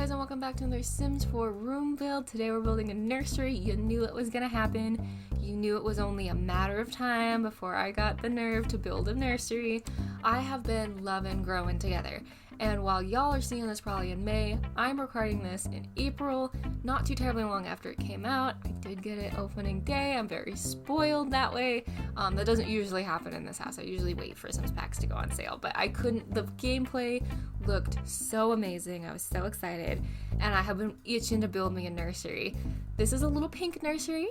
guys, and welcome back to another Sims 4 room build. Today we're building a nursery. You knew it was gonna happen. You knew it was only a matter of time before I got the nerve to build a nursery. I have been loving growing together. And while y'all are seeing this probably in May, I'm recording this in April, not too terribly long after it came out. I did get it opening day. I'm very spoiled that way. That doesn't usually happen in this house. I usually wait for Sims packs to go on sale, but I couldn't. The gameplay looked so amazing. I was so excited, and I have been itching to build me a nursery. This is a little pink nursery.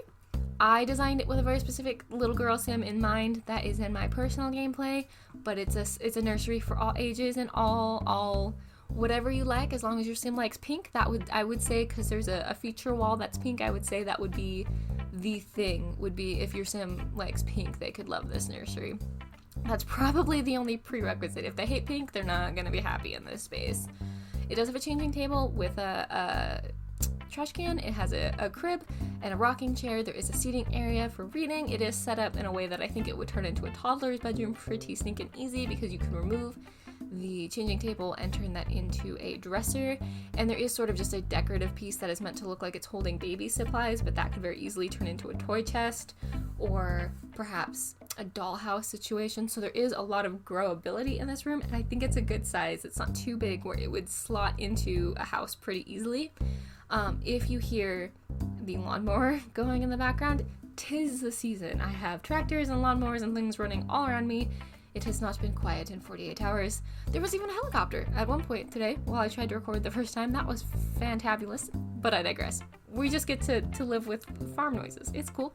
I designed it with a very specific little girl sim in mind that is in my personal gameplay, but it's a nursery for all ages and all whatever you like, as long as your sim likes pink. I would say, because there's a feature wall that's pink, I would say that would be the thing, would be if your sim likes pink, they could love this nursery. That's probably the only prerequisite. If they hate pink, they're not going to be happy in this space. It does have a changing table with a trash can. It has a crib and a rocking chair. There is a seating area for reading. It is set up in a way that I think it would turn into a toddler's bedroom pretty stinking easy, because you can remove the changing table and turn that into a dresser. And there is sort of just a decorative piece that is meant to look like it's holding baby supplies, but that could very easily turn into a toy chest or perhaps a dollhouse situation. So there is a lot of growability in this room, and I think it's a good size. It's not too big where it would slot into a house pretty easily. If you hear the lawnmower going in the background, 'tis the season. I have tractors and lawnmowers and things running all around me. It has not been quiet in 48 hours. There was even a helicopter at one point today while I tried to record the first time. That was fantabulous, but I digress. We just get to live with farm noises. It's cool.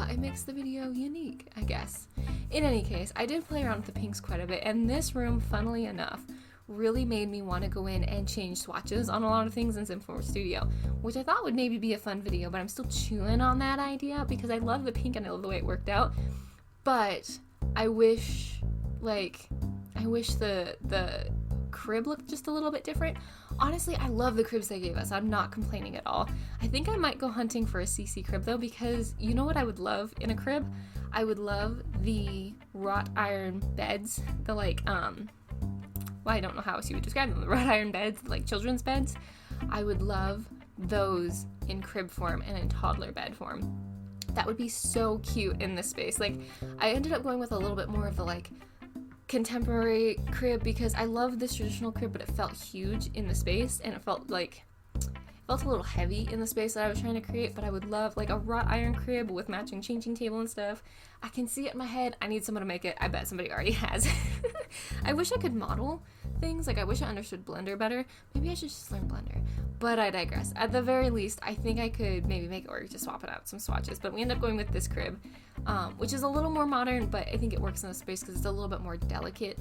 It makes the video unique, I guess. In any case, I did play around with the pinks quite a bit, and this room, funnily enough, really made me want to go in and change swatches on a lot of things in Sims 4 Studio, which I thought would maybe be a fun video, but I'm still chewing on that idea because I love the pink and I love the way it worked out. But I wish the crib looked just a little bit different. Honestly, I love the cribs they gave us. I'm not complaining at all. I think I might go hunting for a CC crib though, because you know what I would love in a crib? I would love the wrought iron beds, I don't know how else you would describe them. The wrought iron beds, like children's beds. I would love those in crib form and in toddler bed form. That would be so cute in this space. Like, I ended up going with a little bit more of the contemporary crib because I love this traditional crib, but it felt huge in the space, and it felt a little heavy in the space that I was trying to create. But I would love a wrought iron crib with matching changing table and stuff. I can see it in my head. I need someone to make it. I bet somebody already has. I wish I could model things. I wish I understood Blender better. Maybe I should just learn Blender. But I digress. At the very least, I think I could maybe make it work to swap it out some swatches. But we end up going with this crib, which is a little more modern, but I think it works in the space because it's a little bit more delicate.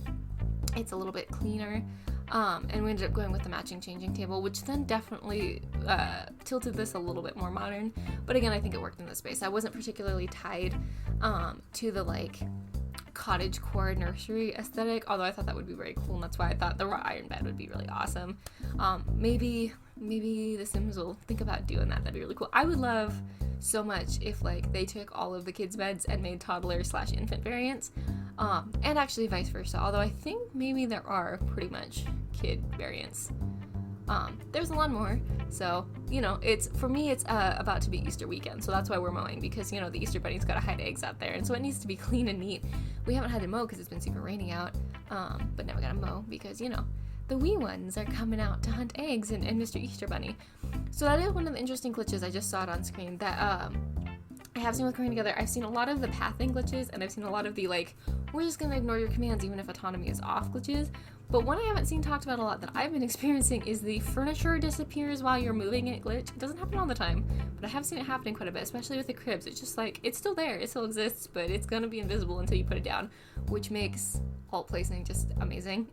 It's a little bit cleaner. And we ended up going with the matching changing table, which then definitely tilted this a little bit more modern. But again, I think it worked in this space. I wasn't particularly tied to the cottagecore nursery aesthetic, although I thought that would be very cool, and that's why I thought the wrought iron bed would be really awesome. Maybe the Sims will think about doing that. That'd be really cool. I would love so much if they took all of the kids' beds and made toddler/infant variants, and actually vice versa, although I think maybe there are pretty much kid variants. There's a lot more, so for me it's about to be Easter weekend, so that's why we're mowing, because the Easter bunny's gotta hide eggs out there, and so it needs to be clean and neat. We haven't had to mow because it's been super rainy out, but now we gotta mow because the wee ones are coming out to hunt eggs and Mr. Easter Bunny. So that is one of the interesting glitches. I just saw it on screen that I have seen with Growing Together. I've seen a lot of the pathing glitches, and I've seen a lot of the we're just gonna ignore your commands even if autonomy is off glitches. But one I haven't seen talked about a lot that I've been experiencing is the furniture disappears while you're moving it glitch. It doesn't happen all the time, but I have seen it happening quite a bit, especially with the cribs. It's just it's still there, it still exists, but it's gonna be invisible until you put it down, which makes alt placing just amazing.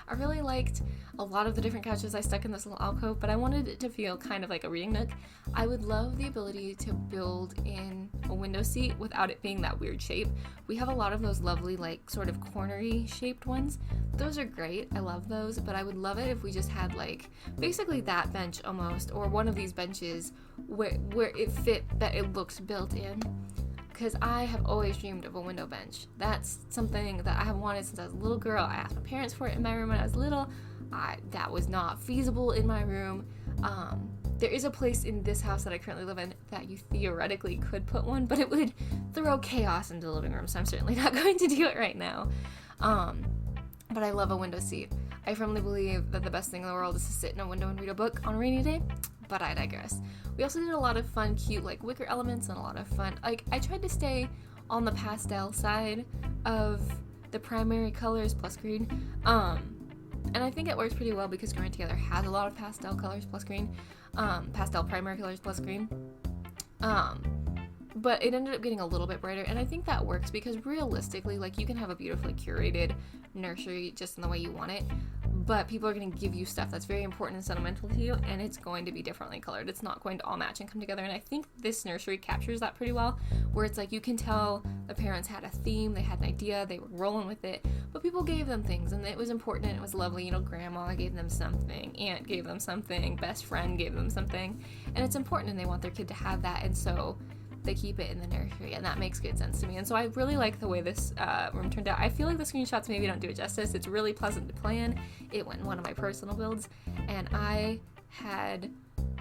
I really liked a lot of the different couches I stuck in this little alcove, but I wanted it to feel kind of like a reading nook. I would love the ability to build in a window seat without it being that weird shape. We have a lot of those lovely sort of cornery shaped ones. Those are great. I love those, but I would love it if we just had basically that bench almost, or one of these benches where it fit, that it looks built in. because I have always dreamed of a window bench. That's something that I have wanted since I was a little girl. I asked my parents for it in my room when I was little. That was not feasible in my room. There is a place in this house that I currently live in that you theoretically could put one, but it would throw chaos into the living room, so I'm certainly not going to do it right now. But I love a window seat. I firmly believe that the best thing in the world is to sit in a window and read a book on a rainy day, but I digress. We also did a lot of fun, cute, like, wicker elements and a lot of fun, like, I tried to stay on the pastel side of the primary colors plus green, and I think it works pretty well because Growing Together has a lot of pastel colors plus green, pastel primary colors plus green, but it ended up getting a little bit brighter, and I think that works because realistically, like, you can have a beautifully curated nursery just in the way you want it, but people are going to give you stuff that's very important and sentimental to you, and it's going to be differently colored. It's not going to all match and come together, and I think this nursery captures that pretty well, where it's like you can tell the parents had a theme, they had an idea, they were rolling with it, but people gave them things, and it was important, and it was lovely. You know, grandma gave them something, aunt gave them something, best friend gave them something, and it's important, and they want their kid to have that, and so they keep it in the nursery, and that makes good sense to me. And so I really like the way this room turned out. I feel like the screenshots maybe don't do it justice. It's really pleasant to plan. It went in one of my personal builds, and I had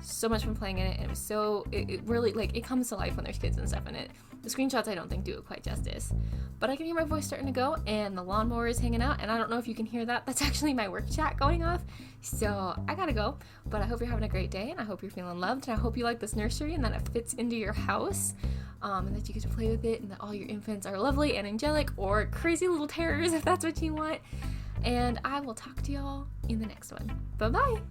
so much fun playing in it, and it was so, it really, like, it comes to life when there's kids and stuff in it. The screenshots I don't think do it quite justice, but I can hear my voice starting to go, and the lawnmower is hanging out, and I don't know if you can hear that. That's actually my work chat going off, so I gotta go. But I hope you're having a great day, and I hope you're feeling loved, and I hope you like this nursery and that it fits into your house, and that you get to play with it, and that all your infants are lovely and angelic, or crazy little terrors if that's what you want. And I will talk to y'all in the next one. Bye bye.